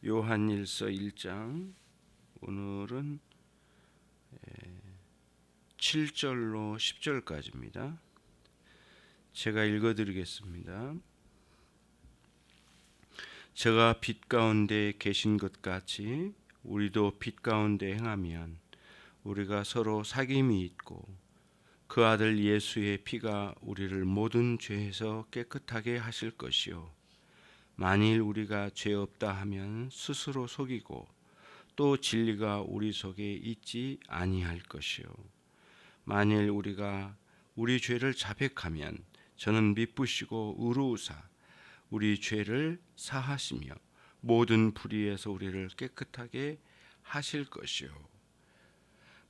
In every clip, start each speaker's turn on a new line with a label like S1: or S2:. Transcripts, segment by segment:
S1: 요한일서 1장 오늘은 7절로 10절까지입니다. 제가 읽어드리겠습니다. 제가 빛 가운데 계신 것 같이 우리도 빛 가운데 행하면 우리가 서로 사귐이 있고 그 아들 예수의 피가 우리를 모든 죄에서 깨끗하게 하실 것이요 만일 우리가 죄 없다 하면 스스로 속이고 또 진리가 우리 속에 있지 아니할 것이요 만일 우리가 우리 죄를 자백하면 저는 미쁘시고 의로우사 우리 죄를 사하시며 모든 불의에서 우리를 깨끗하게 하실 것이요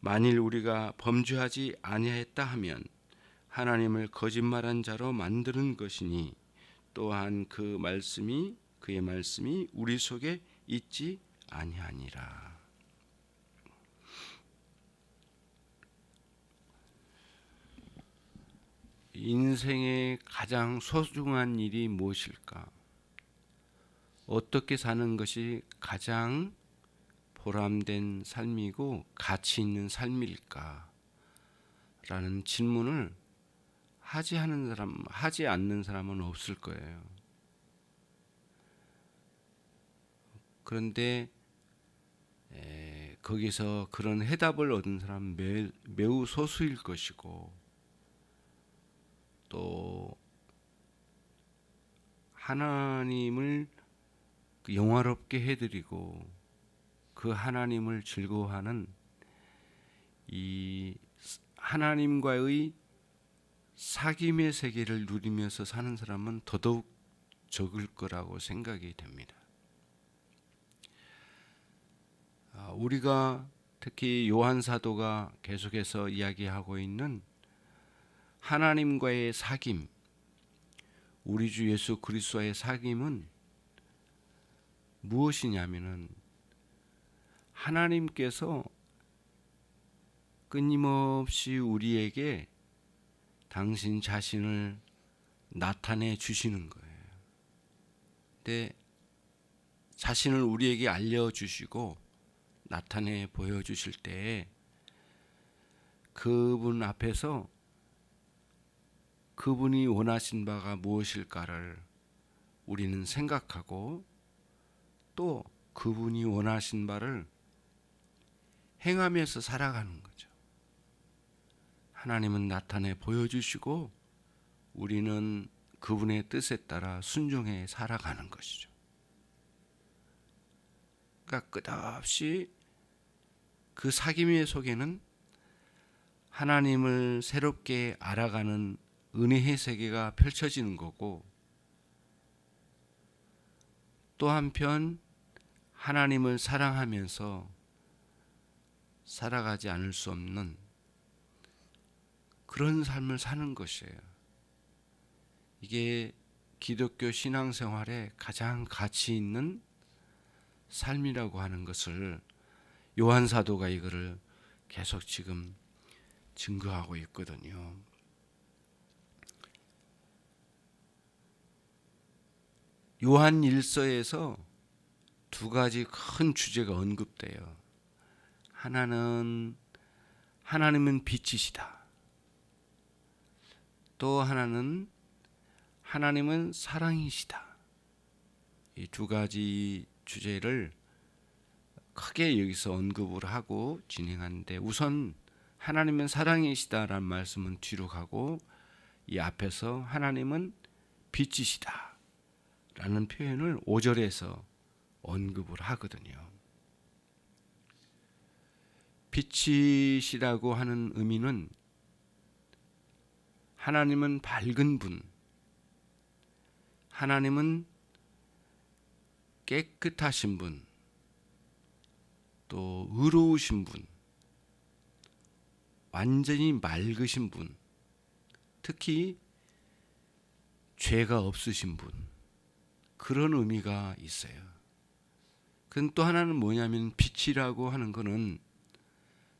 S1: 만일 우리가 범죄하지 아니하였다 하면 하나님을 거짓말한 자로 만드는 것이니 또한 그의 말씀이 우리 속에 있지 아니하니라. 인생의 가장 소중한 일이 무엇일까? 어떻게 사는 것이 가장 보람된 삶이고 가치 있는 삶일까? 라는 질문을 하지 않는 사람은 없을 거예요. 그런데 거기서 그런 해답을 얻은 사람은 매우 소수일 것이고 또 하나님을 영화롭게 해드리고 그 하나님을 즐거워하는 이 하나님과의 사귐의 세계를 누리면서 사는 사람은 더더욱 적을 거라고 생각이 됩니다. 우리가 특히 요한 사도가 계속해서 이야기하고 있는 하나님과의 사귐, 우리 주 예수 그리스도와의 사귐은 무엇이냐면은 하나님께서 끊임없이 우리에게 당신 자신을 나타내 주시는 거예요. 근데 자신을 우리에게 알려주시고 나타내 보여주실 때 그분 앞에서 그분이 원하신 바가 무엇일까를 우리는 생각하고 또 그분이 원하신 바를 행하면서 살아가는 거죠. 하나님은 나타내 보여주시고 우리는 그분의 뜻에 따라 순종해 살아가는 것이죠. 그러니까 끝없이 그 사귐의 속에는 하나님을 새롭게 알아가는 은혜의 세계가 펼쳐지는 거고 또 한편 하나님을 사랑하면서 살아가지 않을 수 없는 그런 삶을 사는 것이에요. 이게 기독교 신앙생활의 가장 가치 있는 삶이라고 하는 것을 요한 사도가 이거를 계속 지금 증거하고 있거든요. 요한 1서에서 두 가지 큰 주제가 언급돼요. 하나는 하나님은 빛이시다. 또 하나는 하나님은 사랑이시다. 이 두 가지 주제를 크게 여기서 언급을 하고 진행하는데 우선 하나님은 사랑이시다라는 말씀은 뒤로 가고 이 앞에서 하나님은 빛이시다 라는 표현을 5절에서 언급을 하거든요. 빛이시라고 하는 의미는 하나님은 밝은 분, 하나님은 깨끗하신 분, 또 의로우신 분, 완전히 맑으신 분, 특히 죄가 없으신 분, 그런 의미가 있어요. 그건 또 하나는 뭐냐면 빛이라고 하는 것은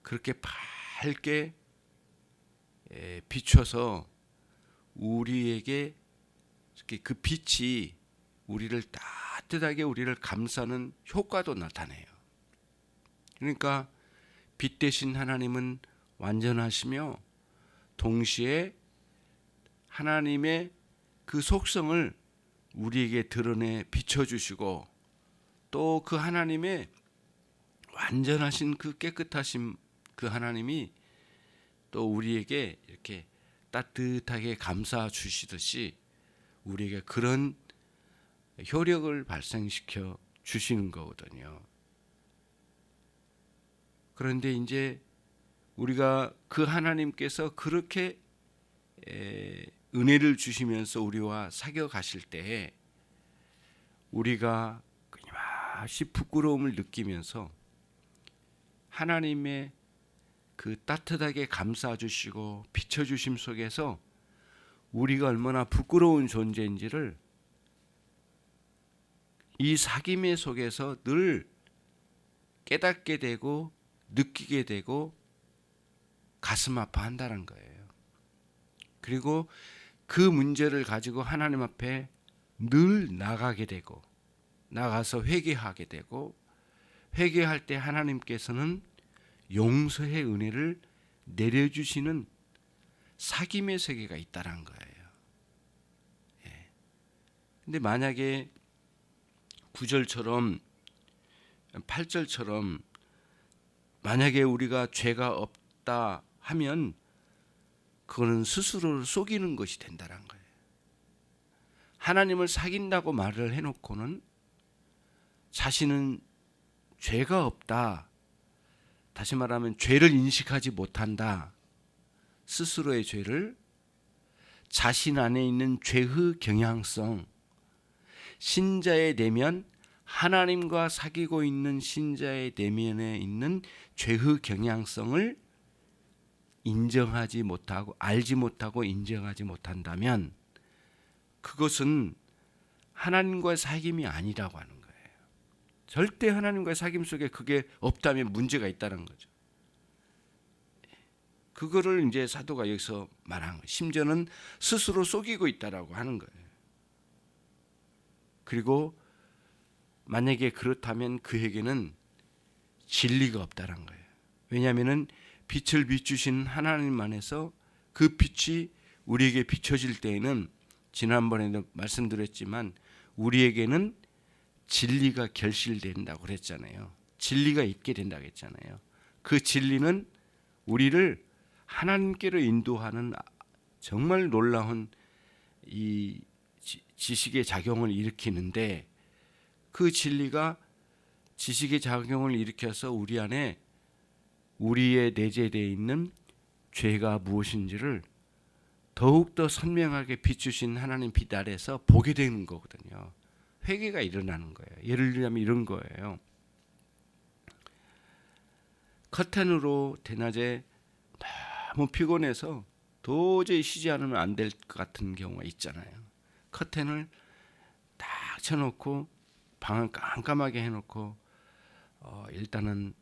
S1: 그렇게 밝게 비춰서 우리에게 그 빛이 우리를 다 따뜻하게 우리를 감싸는 효과도 나타내요. 그러니까 빛 대신 하나님은 완전하시며 동시에 하나님의 그 속성을 우리에게 드러내 비춰주시고 또 그 하나님의 완전하신 그 깨끗하신 그 하나님이 또 우리에게 이렇게 따뜻하게 감싸 주시듯이 우리에게 그런 효력을 발생시켜 주시는 거거든요. 그런데 이제 우리가 그 하나님께서 그렇게 은혜를 주시면서 우리와 사귀어 가실 때에 우리가 끊임없이 부끄러움을 느끼면서 하나님의 그 따뜻하게 감싸 주시고 비춰 주심 속에서 우리가 얼마나 부끄러운 존재인지를 이 사귐의 속에서 늘 깨닫게 되고 느끼게 되고 가슴 아파한다는 거예요. 그리고 그 문제를 가지고 하나님 앞에 늘 나가게 되고 나가서 회개하게 되고 회개할 때 하나님께서는 용서의 은혜를 내려주시는 사귐의 세계가 있다는 거예요. 근데 만약에 9절처럼 8절처럼 만약에 우리가 죄가 없다 하면 그거는 스스로를 속이는 것이 된다는 거예요. 하나님을 사귄다고 말을 해놓고는 자신은 죄가 없다. 다시 말하면 죄를 인식하지 못한다. 스스로의 죄를 자신 안에 있는 죄의 경향성, 신자의 내면, 하나님과 사귀고 있는 신자의 내면에 있는 죄의 경향성을 인정하지 못하고 알지 못하고 인정하지 못한다면 그것은 하나님과의 사귐이 아니라고 하는 거예요. 절대 하나님과의 사귐 속에 그게 없다면 문제가 있다는 거죠. 그거를 이제 사도가 여기서 말한 거예요. 심지어는 스스로 속이고 있다라고 하는 거예요. 그리고 만약에 그렇다면 그에게는 진리가 없다는 거예요. 왜냐하면 빛을 비추신 하나님 안에서 그 빛이 우리에게 비춰질 때에는 지난번에도 말씀드렸지만 우리에게는 진리가 결실된다고 그랬잖아요. 진리가 있게 된다고 했잖아요. 그 진리는 우리를 하나님께로 인도하는 정말 놀라운 이 지식의 작용을 일으키는데 그 진리가 지식의 작용을 일으켜서 우리 안에 우리의 내재되어 있는 죄가 무엇인지를 더욱더 선명하게 비추신 하나님 빛 아래서 보게 되는 거거든요. 회개가 일어나는 거예요. 예를 들면 이런 거예요. 커튼으로 대낮에 너무 피곤해서 도저히 쉬지 않으면 안 될 것 같은 경우가 있잖아요. 커튼을 딱 쳐놓고 방을 깜깜하게 해놓고 일단은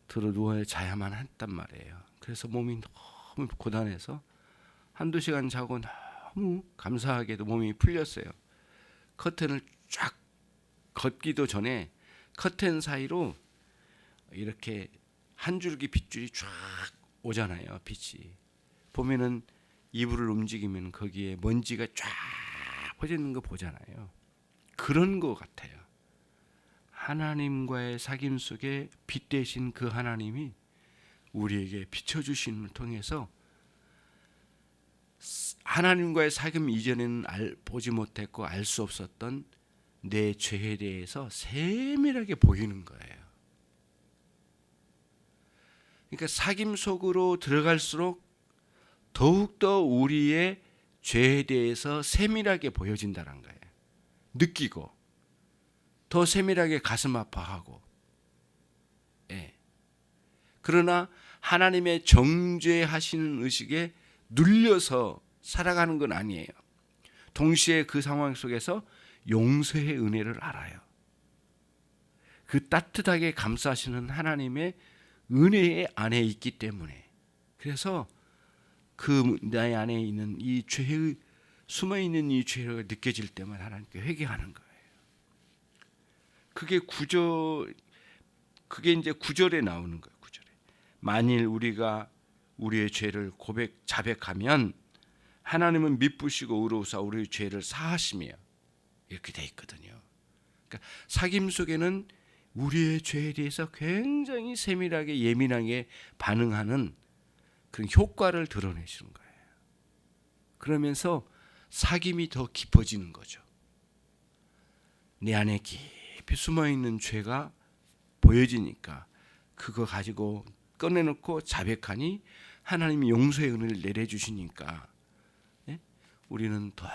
S1: 들어 누워 자야만 했단 말이에요. 그래서 몸이 너무 고단해서 한두 시간 자고 너무 감사하게도 몸이 풀렸어요. 커튼을 쫙 걷기도 전에 커튼 사이로 이렇게 한 줄기 빗줄이 쫙 오잖아요. 빛이 보면은 이불을 움직이면 거기에 먼지가 쫙 퍼지는 거 보잖아요. 그런 거 같아요. 하나님과의 사귐 속에 빛 대신 그 하나님이 우리에게 비춰주심을 통해서 하나님과의 사귐 이전에는 보지 못했고 알 수 없었던 내 죄에 대해서 세밀하게 보이는 거예요. 그러니까 사귐 속으로 들어갈수록 더욱더 우리의 죄에 대해서 세밀하게 보여진다는 거예요. 느끼고 더 세밀하게 가슴 아파하고. 그러나 하나님의 정죄하시는 의식에 눌려서 살아가는 건 아니에요. 동시에 그 상황 속에서 용서의 은혜를 알아요. 그 따뜻하게 감싸시는 하나님의 은혜 안에 있기 때문에. 그래서 그 나의 안에 있는 이 죄의 숨어있는 이 죄가 느껴질 때만 하나님께 회개하는 거예요. 그게 이제 9절에 나오는 거예요. 9절에. 만일 우리가 우리의 죄를 자백하면 하나님은 미쁘시고 의로우사 우리의 죄를 사하시며, 이렇게 돼 있거든요. 그러니까 사귐 속에는 우리의 죄에 대해서 굉장히 세밀하게 예민하게 반응하는 그런 효과를 드러내시는 거예요. 그러면서 사귐이 더 깊어지는 거죠. 내 안에 깊이 숨어있는 죄가 보여지니까 그거 가지고 꺼내놓고 자백하니 하나님이 용서의 은혜를 내려주시니까 우리는 더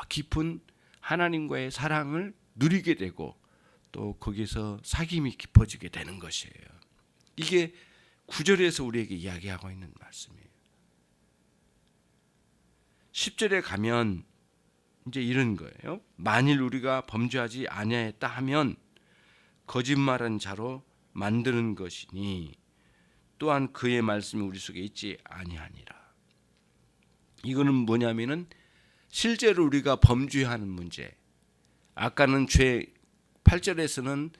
S1: 깊은 하나님과의 사랑을 누리게 되고 또 거기서 사귐이 깊어지게 되는 것이에요. 이게 9절에서 우리에게 이야기하고 있는 말씀이에요. 10절에 가면 이제 이런 거예요. 만일 우리가 범죄하지 아니하였다 하면 거짓말한 자로 만드는 것이니 또한 그의 말씀이 우리 속에 있지 아니하니라. 이거는 뭐냐면은 실제로 우리가 범죄하는 문제. 아까는 8절에서는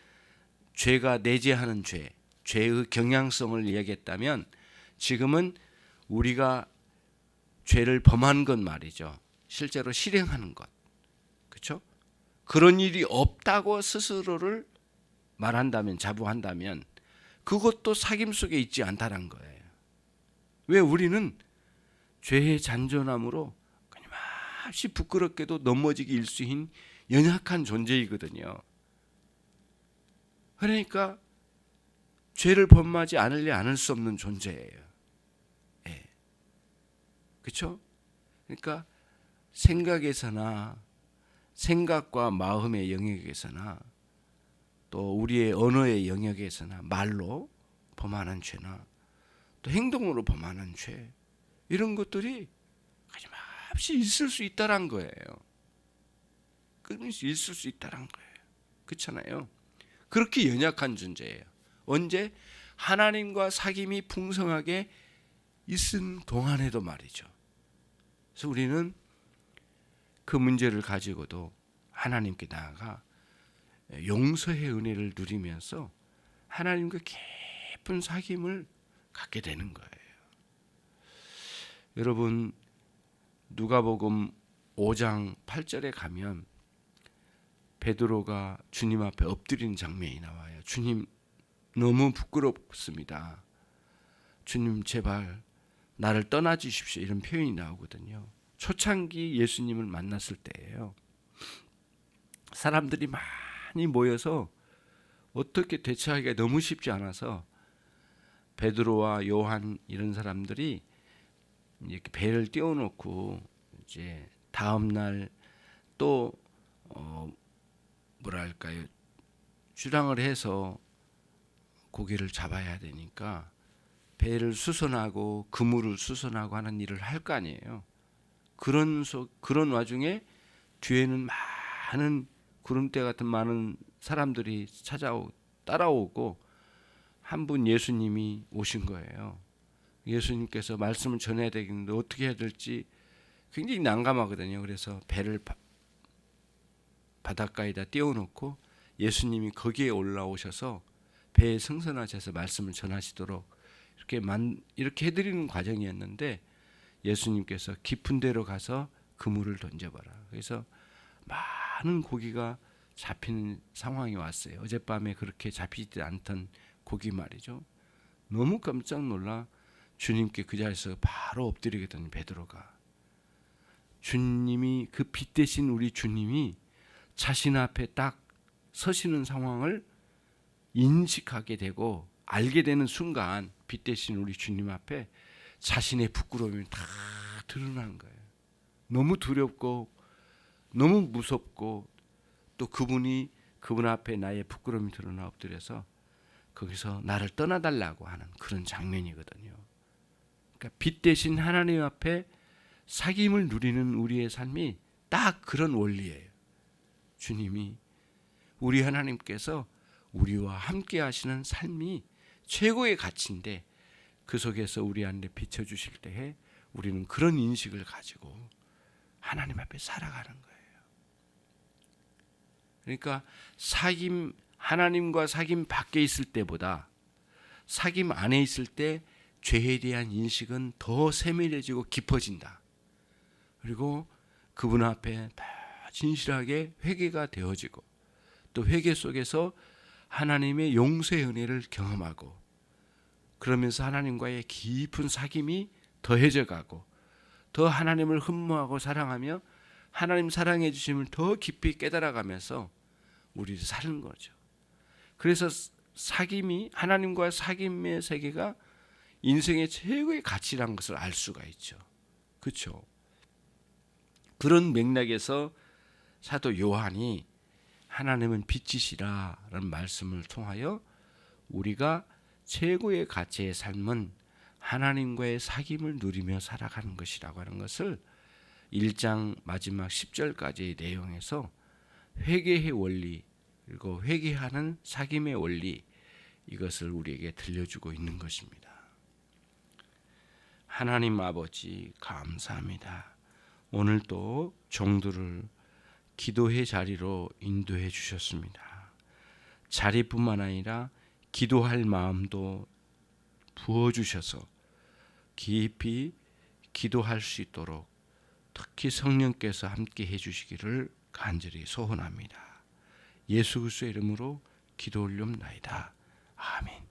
S1: 죄가 내재하는 죄의 경향성을 이야기했다면 지금은 우리가 죄를 범한 것 말이죠. 실제로 실행하는 것. 그렇죠? 그런 일이 없다고 스스로를 말한다면, 자부한다면 그것도 사귐 속에 있지 않다는 거예요. 왜? 우리는 죄의 잔존함으로 끊임없이 부끄럽게도 넘어지기 일수인 연약한 존재이거든요. 그러니까 죄를 범하지 않을 수 없는 존재예요. 예. 그렇죠? 그러니까 생각과 마음의 영역에서나 또 우리의 언어의 영역에서나 말로 범하는 죄나 또 행동으로 범하는 죄, 이런 것들이 끊임없이 있을 수 있다는 거예요. 끊임없이 있을 수 있다는 거예요. 그렇잖아요. 그렇게 연약한 존재예요. 언제? 하나님과 사귐이 풍성하게 있은 동안에도 말이죠. 그래서 우리는 그 문제를 가지고도 하나님께 나아가 용서의 은혜를 누리면서 하나님과 깊은 사귐을 갖게 되는 거예요. 여러분, 누가복음 5장 8절에 가면 베드로가 주님 앞에 엎드린 장면이 나와요. 주님, 너무 부끄럽습니다. 주님, 제발 나를 떠나 주십시오. 이런 표현이 나오거든요. 초창기 예수님을 만났을 때예요. 사람들이 많이 모여서 어떻게 대처하기가 너무 쉽지 않아서 베드로와 요한 이런 사람들이 이렇게 배를 띄워놓고 이제 다음 날 또 주랑을 해서 고기를 잡아야 되니까 배를 수선하고 그물을 수선하고 하는 일을 할 거 아니에요. 그런 와중에 뒤에는 많은 구름대 같은 많은 사람들이 따라오고 한 분 예수님이 오신 거예요. 예수님께서 말씀을 전해야 되겠는데 어떻게 해야 될지 굉장히 난감하거든요. 그래서 배를 바닷가에다 띄워놓고 예수님이 거기에 올라오셔서 배에 승선하셔서 말씀을 전하시도록 이렇게 해드리는 과정이었는데 예수님께서 깊은 데로 가서 그물을 던져봐라. 그래서 많은 고기가 잡히는 상황이 왔어요. 어젯밤에 그렇게 잡히지 않던 고기 말이죠. 너무 깜짝 놀라 주님께 그 자리에서 바로 엎드리게 된 베드로가, 주님이, 그 빛 대신 우리 주님이 자신 앞에 딱 서시는 상황을 인식하게 되고 알게 되는 순간 빛 대신 우리 주님 앞에 자신의 부끄러움이 다 드러나는 거예요. 너무 두렵고 너무 무섭고 또 그분 앞에 나의 부끄러움이 드러나 엎드려서 거기서 나를 떠나달라고 하는 그런 장면이거든요. 그러니까 빛 대신 하나님 앞에 사귐을 누리는 우리의 삶이 딱 그런 원리예요. 주님이, 우리 하나님께서 우리와 함께 하시는 삶이 최고의 가치인데 그 속에서 우리 안에 비춰주실 때에 우리는 그런 인식을 가지고 하나님 앞에 살아가는 거예요. 그러니까 하나님과 사귐 밖에 있을 때보다 사귐 안에 있을 때 죄에 대한 인식은 더 세밀해지고 깊어진다. 그리고 그분 앞에 진실하게 회개가 되어지고 또 회개 속에서 하나님의 용서의 은혜를 경험하고 그러면서 하나님과의 깊은 사귐이 더해져 가고 더 하나님을 흠모하고 사랑하며 하나님 사랑해 주심을 더 깊이 깨달아가면서 우리를 사는 거죠. 그래서 사귐이 하나님과 사귐의 세계가 인생의 최고의 가치라는 것을 알 수가 있죠. 그렇죠? 그런 맥락에서 사도 요한이 하나님은 빛이시라는 말씀을 통하여 우리가 최고의 가치의 삶은 하나님과의 사귐을 누리며 살아가는 것이라고 하는 것을 1장 마지막 10절까지의 내용에서 회개의 원리 그리고 회개하는 사귐의 원리 이것을 우리에게 들려주고 있는 것입니다. 하나님 아버지 감사합니다. 오늘도 종들을 기도의 자리로 인도해 주셨습니다. 자리뿐만 아니라 기도할 마음도 부어주셔서 깊이 기도할 수 있도록 특히 성령께서 함께 해주시기를 간절히 소원합니다. 예수 그리스도의 이름으로 기도 올리옵나이다. 아멘.